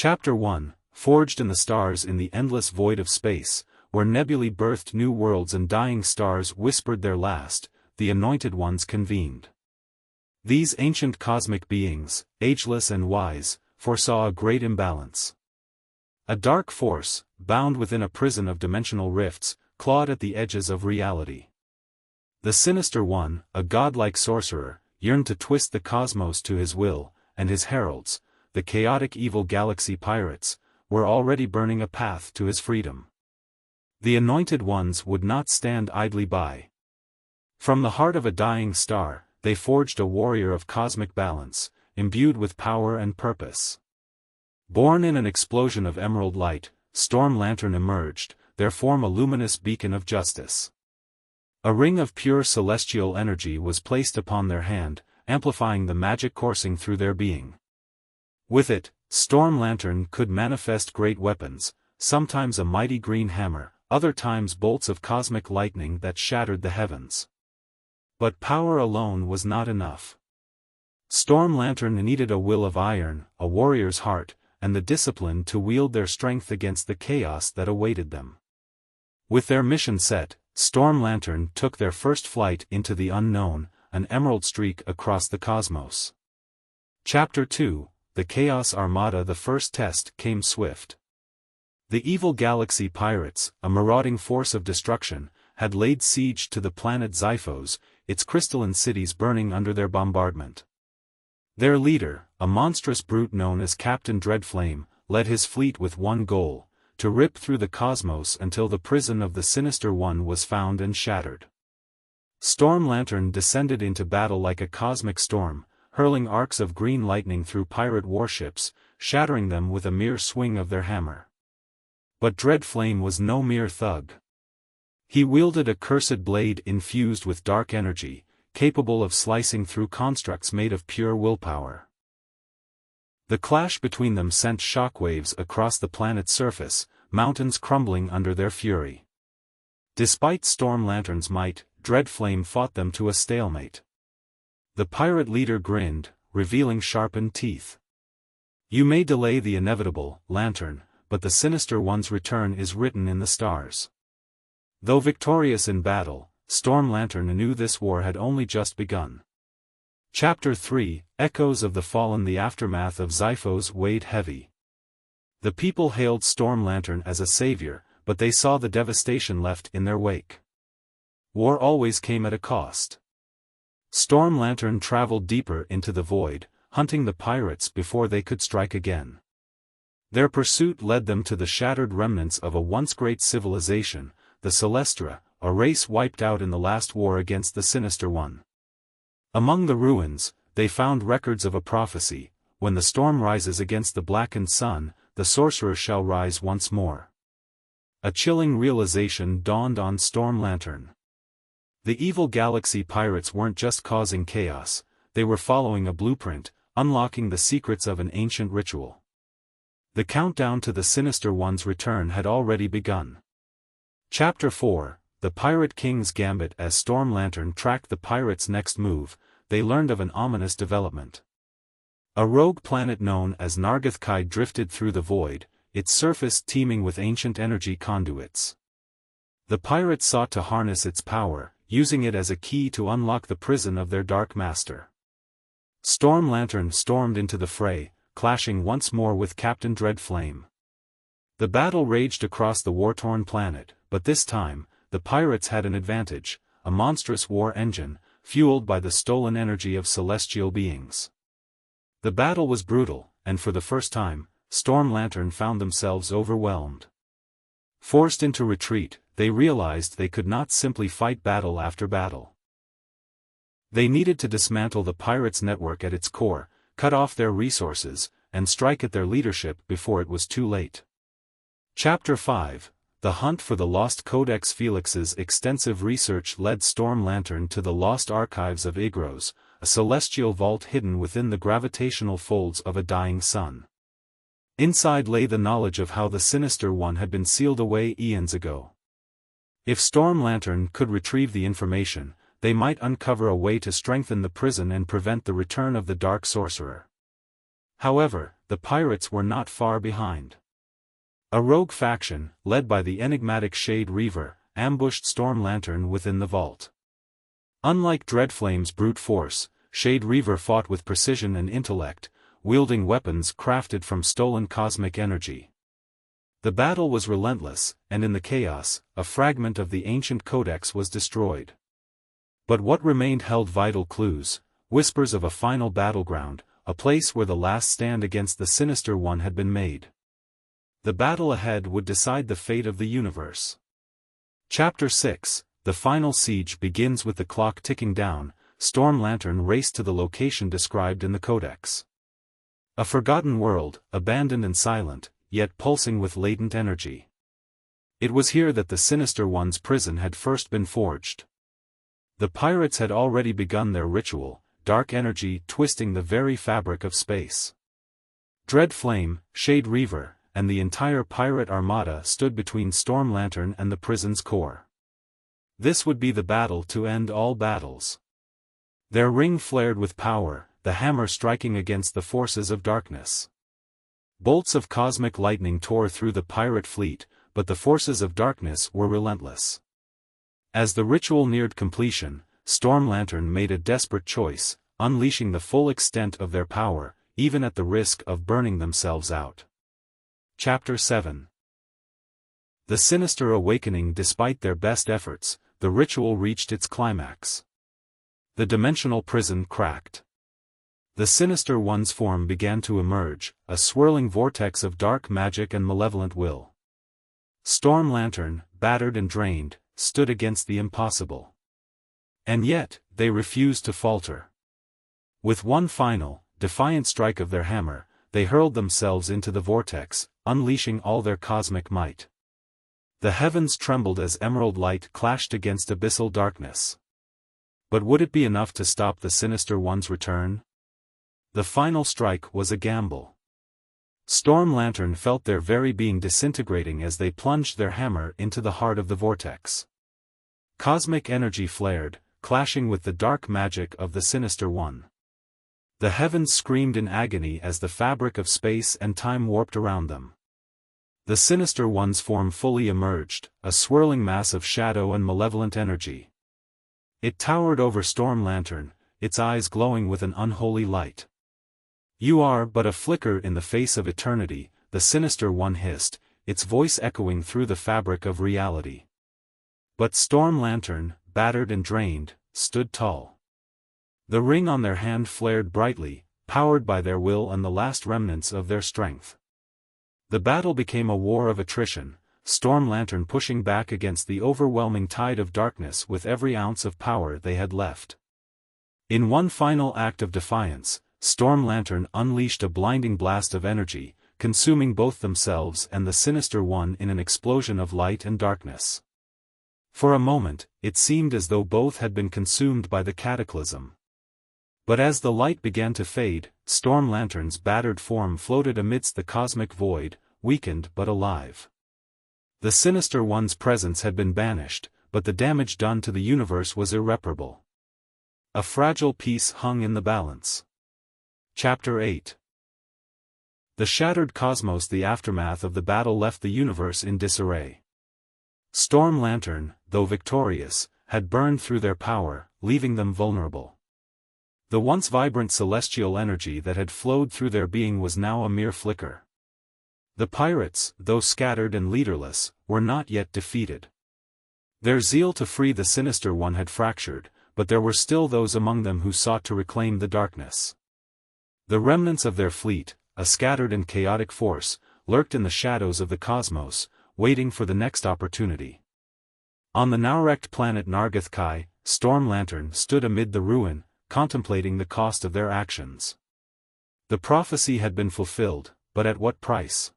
Chapter 1, Forged in the Stars. In the endless void of space, where nebulae birthed new worlds and dying stars whispered their last, the Anointed Ones convened. These ancient cosmic beings, ageless and wise, foresaw a great imbalance. A dark force, bound within a prison of dimensional rifts, clawed at the edges of reality. The Sinister One, a godlike sorcerer, yearned to twist the cosmos to his will, and his heralds, the chaotic evil galaxy pirates, were already burning a path to his freedom. The Anointed Ones would not stand idly by. From the heart of a dying star, they forged a warrior of cosmic balance, imbued with power and purpose. Born in an explosion of emerald light, Storm Lantern emerged, their form a luminous beacon of justice. A ring of pure celestial energy was placed upon their hand, amplifying the magic coursing through their being. With it, Storm Lantern could manifest great weapons, sometimes a mighty green hammer, other times bolts of cosmic lightning that shattered the heavens. But power alone was not enough. Storm Lantern needed a will of iron, a warrior's heart, and the discipline to wield their strength against the chaos that awaited them. With their mission set, Storm Lantern took their first flight into the unknown, an emerald streak across the cosmos. Chapter 2, The Chaos Armada. The first test came swift. The evil galaxy pirates, a marauding force of destruction, had laid siege to the planet Xiphos, its crystalline cities burning under their bombardment. Their leader, a monstrous brute known as Captain Dreadflame, led his fleet with one goal: to rip through the cosmos until the prison of the Sinister One was found and shattered. Storm Lantern descended into battle like a cosmic storm, hurling arcs of green lightning through pirate warships, shattering them with a mere swing of their hammer. But Dreadflame was no mere thug. He wielded a cursed blade infused with dark energy, capable of slicing through constructs made of pure willpower. The clash between them sent shockwaves across the planet's surface, mountains crumbling under their fury. Despite Storm Lantern's might, Dreadflame fought them to a stalemate. The pirate leader grinned, revealing sharpened teeth. "You may delay the inevitable, Lantern, but the Sinister One's return is written in the stars." Though victorious in battle, Storm Lantern knew this war had only just begun. Chapter 3, Echoes of the Fallen. The aftermath of Xiphos weighed heavy. The people hailed Storm Lantern as a savior, but they saw the devastation left in their wake. War always came at a cost. Storm Lantern traveled deeper into the void, hunting the pirates before they could strike again. Their pursuit led them to the shattered remnants of a once great civilization, the Celestra, a race wiped out in the last war against the Sinister One. Among the ruins, they found records of a prophecy: when the storm rises against the blackened sun, the sorcerer shall rise once more. A chilling realization dawned on Storm Lantern. The evil galaxy pirates weren't just causing chaos, they were following a blueprint, unlocking the secrets of an ancient ritual. The countdown to the Sinister One's return had already begun. Chapter 4, The Pirate King's Gambit. As Storm Lantern tracked the pirates' next move, they learned of an ominous development. A rogue planet known as Nargotkai drifted through the void, its surface teeming with ancient energy conduits. The pirates sought to harness its power, using it as a key to unlock the prison of their dark master. Storm Lantern stormed into the fray, clashing once more with Captain Dreadflame. The battle raged across the war-torn planet, but this time, the pirates had an advantage: a monstrous war engine, fueled by the stolen energy of celestial beings. The battle was brutal, and for the first time, Storm Lantern found themselves overwhelmed. Forced into retreat, they realized they could not simply fight battle after battle. They needed to dismantle the pirates' network at its core, cut off their resources, and strike at their leadership before it was too late. Chapter 5, The Hunt for the Lost Codex. Felix's extensive research led Storm Lantern to the lost archives of Igros, a celestial vault hidden within the gravitational folds of a dying sun. Inside lay the knowledge of how the Sinister One had been sealed away eons ago. If Storm Lantern could retrieve the information, they might uncover a way to strengthen the prison and prevent the return of the Dark Sorcerer. However, the pirates were not far behind. A rogue faction, led by the enigmatic Shade Reaver, ambushed Storm Lantern within the vault. Unlike Dreadflame's brute force, Shade Reaver fought with precision and intellect, wielding weapons crafted from stolen cosmic energy. The battle was relentless, and in the chaos, a fragment of the ancient codex was destroyed. But what remained held vital clues, whispers of a final battleground, a place where the last stand against the Sinister One had been made. The battle ahead would decide the fate of the universe. Chapter 6, The Final Siege begins with the clock ticking down. Storm Lantern raced to the location described in the codex. A forgotten world, abandoned and silent, yet pulsing with latent energy. It was here that the Sinister One's prison had first been forged. The pirates had already begun their ritual, dark energy twisting the very fabric of space. Dreadflame, Shade Reaver, and the entire pirate armada stood between Storm Lantern and the prison's core. This would be the battle to end all battles. Their ring flared with power, the hammer striking against the forces of darkness. Bolts of cosmic lightning tore through the pirate fleet, but the forces of darkness were relentless. As the ritual neared completion, Storm Lantern made a desperate choice, unleashing the full extent of their power, even at the risk of burning themselves out. Chapter 7. The Sinister Awakening. Despite their best efforts, the ritual reached its climax. The dimensional prison cracked. The Sinister One's form began to emerge, a swirling vortex of dark magic and malevolent will. Storm Lantern, battered and drained, stood against the impossible. And yet, they refused to falter. With one final, defiant strike of their hammer, they hurled themselves into the vortex, unleashing all their cosmic might. The heavens trembled as emerald light clashed against abyssal darkness. But would it be enough to stop the Sinister One's return? The final strike was a gamble. Storm Lantern felt their very being disintegrating as they plunged their hammer into the heart of the vortex. Cosmic energy flared, clashing with the dark magic of the Sinister One. The heavens screamed in agony as the fabric of space and time warped around them. The Sinister One's form fully emerged, a swirling mass of shadow and malevolent energy. It towered over Storm Lantern, its eyes glowing with an unholy light. "You are but a flicker in the face of eternity," the Sinister One hissed, its voice echoing through the fabric of reality. But Storm Lantern, battered and drained, stood tall. The ring on their hand flared brightly, powered by their will and the last remnants of their strength. The battle became a war of attrition, Storm Lantern pushing back against the overwhelming tide of darkness with every ounce of power they had left. In one final act of defiance, Storm Lantern unleashed a blinding blast of energy, consuming both themselves and the Sinister One in an explosion of light and darkness. For a moment, it seemed as though both had been consumed by the cataclysm. But as the light began to fade, Storm Lantern's battered form floated amidst the cosmic void, weakened but alive. The Sinister One's presence had been banished, but the damage done to the universe was irreparable. A fragile piece hung in the balance. Chapter 8. The shattered cosmos. The aftermath of the battle left the universe in disarray. Storm Lantern, though victorious, had burned through their power, leaving them vulnerable. The once vibrant celestial energy that had flowed through their being was now a mere flicker. The pirates, though scattered and leaderless, were not yet defeated. Their zeal to free the Sinister One had fractured, but there were still those among them who sought to reclaim the darkness. The remnants of their fleet, a scattered and chaotic force, lurked in the shadows of the cosmos, waiting for the next opportunity. On the now-wrecked planet Nargothr Kai, Storm Lantern stood amid the ruin, contemplating the cost of their actions. The prophecy had been fulfilled, but at what price?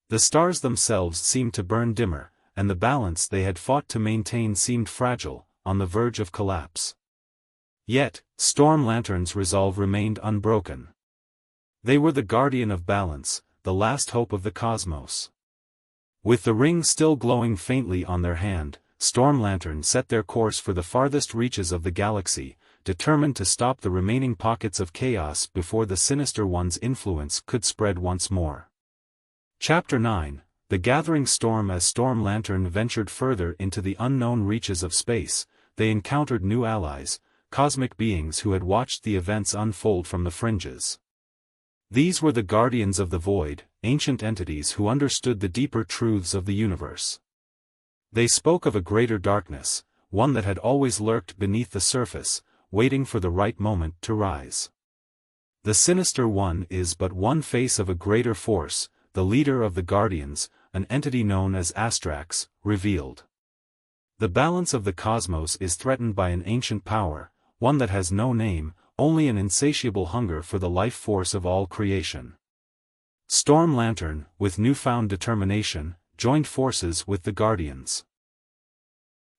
The stars themselves seemed to burn dimmer, and the balance they had fought to maintain seemed fragile, on the verge of collapse. Yet, Storm Lantern's resolve remained unbroken. They were the guardian of balance, the last hope of the cosmos. With the ring still glowing faintly on their hand, Storm Lantern set their course for the farthest reaches of the galaxy, determined to stop the remaining pockets of chaos before the Sinister One's influence could spread once more. Chapter 9: The Gathering Storm. As Storm Lantern ventured further into the unknown reaches of space, they encountered new allies, cosmic beings who had watched the events unfold from the fringes. These were the Guardians of the Void, ancient entities who understood the deeper truths of the universe. They spoke of a greater darkness, one that had always lurked beneath the surface, waiting for the right moment to rise. The Sinister One is but one face of a greater force, the leader of the Guardians, an entity known as Astrax, revealed. The balance of the cosmos is threatened by an ancient power, one that has no name, only an insatiable hunger for the life force of all creation. Storm Lantern, with newfound determination, joined forces with the Guardians.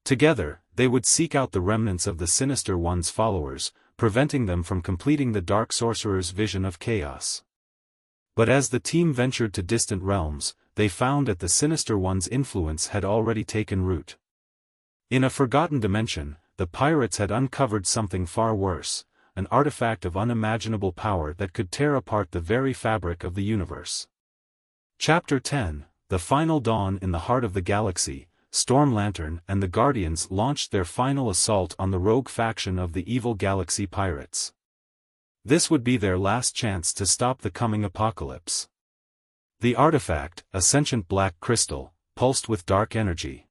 Together, they would seek out the remnants of the Sinister One's followers, preventing them from completing the Dark Sorcerer's vision of chaos. But as the team ventured to distant realms, they found that the Sinister One's influence had already taken root. In a forgotten dimension, the pirates had uncovered something far worse, an artifact of unimaginable power that could tear apart the very fabric of the universe. Chapter 10: The Final Dawn. In the heart of the galaxy, Storm Lantern and the Guardians launched their final assault on the rogue faction of the evil Galaxy Pirates. This would be their last chance to stop the coming apocalypse. The artifact, a sentient black crystal, pulsed with dark energy.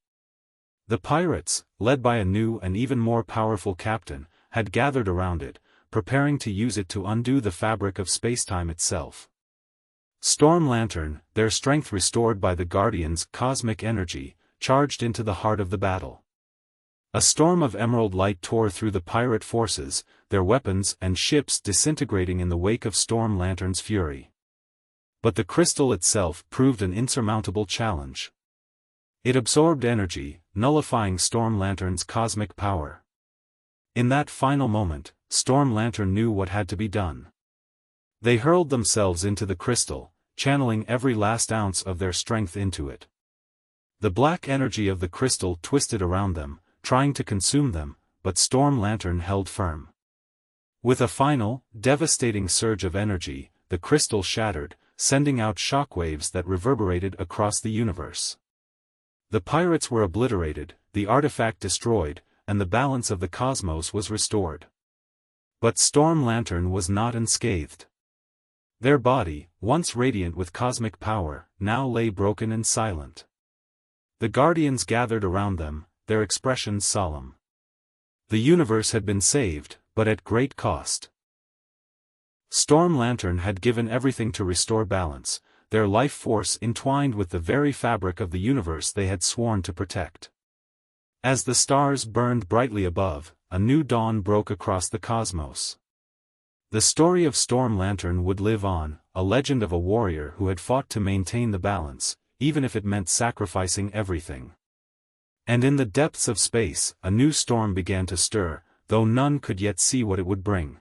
The pirates, led by a new and even more powerful captain, had gathered around it, preparing to use it to undo the fabric of spacetime itself. Storm Lantern, their strength restored by the Guardians' cosmic energy, charged into the heart of the battle. A storm of emerald light tore through the pirate forces, their weapons and ships disintegrating in the wake of Storm Lantern's fury. But the crystal itself proved an insurmountable challenge. It absorbed energy, nullifying Storm Lantern's cosmic power. In that final moment, Storm Lantern knew what had to be done. They hurled themselves into the crystal, channeling every last ounce of their strength into it. The black energy of the crystal twisted around them, trying to consume them, but Storm Lantern held firm. With a final, devastating surge of energy, the crystal shattered, sending out shockwaves that reverberated across the universe. The pirates were obliterated, the artifact destroyed, and the balance of the cosmos was restored. But Storm Lantern was not unscathed. Their body, once radiant with cosmic power, now lay broken and silent. The Guardians gathered around them, their expressions solemn. The universe had been saved, but at great cost. Storm Lantern had given everything to restore balance, their life force entwined with the very fabric of the universe they had sworn to protect. As the stars burned brightly above, a new dawn broke across the cosmos. The story of Storm Lantern would live on, a legend of a warrior who had fought to maintain the balance, even if it meant sacrificing everything. And in the depths of space, a new storm began to stir, though none could yet see what it would bring.